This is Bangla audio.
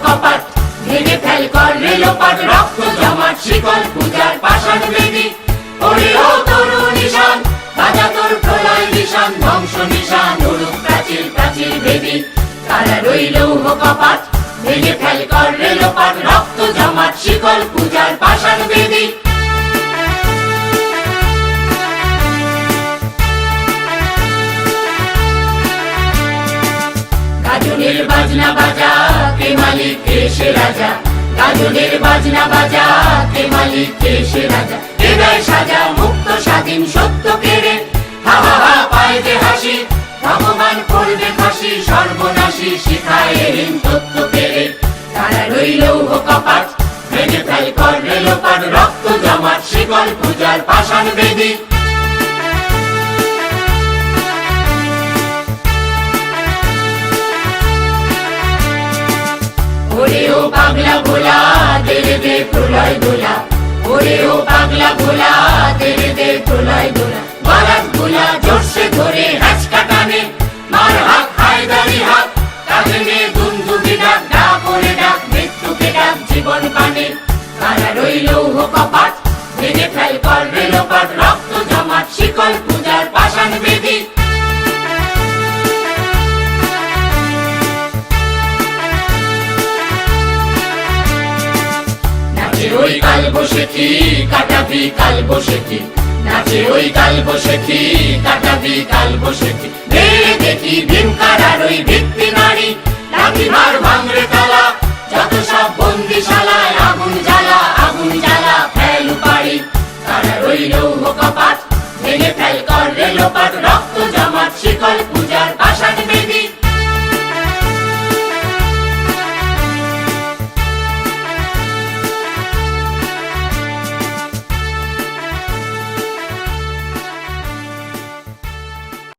কপাট, ভেঙে ফেল কর রেলোপাট, রক্ত জমাট শিকল পূজার পাষাণ বেদী। ওরে ও তরু নিশান, বাজা তোর প্রলয় নিশান, ধ্বংস নিশান উড়ুক প্রাচীর প্রাচীর বেদী। কারা রইল কপাট, ভেঙে ফেল কর রেলোপাট, রক্ত জমাট শিকল পূজার পাষাণ বেদী। গাজনের বাজনা বাজা, কে মালিক কে সে রাজা, গাজনের বাজনা বাজা, কে মালিক কে সে রাজা। কে দেয় সাজা মুক্ত স্বাধীন সত্য কেড়ে, হা হা হা পায় যে হাসি, ভগবান করবে ফাঁসি সর্বনাশী শিখায় ঋণ তত্ত্ব কেড়ে। তারা রইল কপাট, ভেঙে ফেল কর রেলোপাট, রক্ত জমাট শিকল পূজার পাষাণ বেদী। ওরে ও পাগলা ভোলা, দেরে দে প্রলয় দোলা, ওরে ও পাগলা ভোলা, দেরে দে প্রলয় দোলা। বারাত গোলা জোরসে ধরে হ্যাচকা টানে, মার হাক হায়দারি হাক, কাঁধে নিয়ে দুন্দুবি ডাক, ডাক ওরে ডাক, মৃত্যুকে ডাক জীবন পানে। কারা রইল কপাট, ভেঙে ফেল কর রেলোপাট, রক্ত জমাট শিকল পূজার পাষাণ বেদী। ওই কাল বসেছি কাটাবি কাল বসেছি, নাচে ওই কাল বসেছি কাটাবি কাল বসেছি। দেখি ভীমকারার ওই ভিত্তি নারী, লাঠি মার ভাঙরে তালা, যত সব বন্দিশালায় আগুন জ্বালা আগুন জ্বালা ফেল পারি। তারা রইল কপাট, ভেঙে ফেল কর রেলোপাট,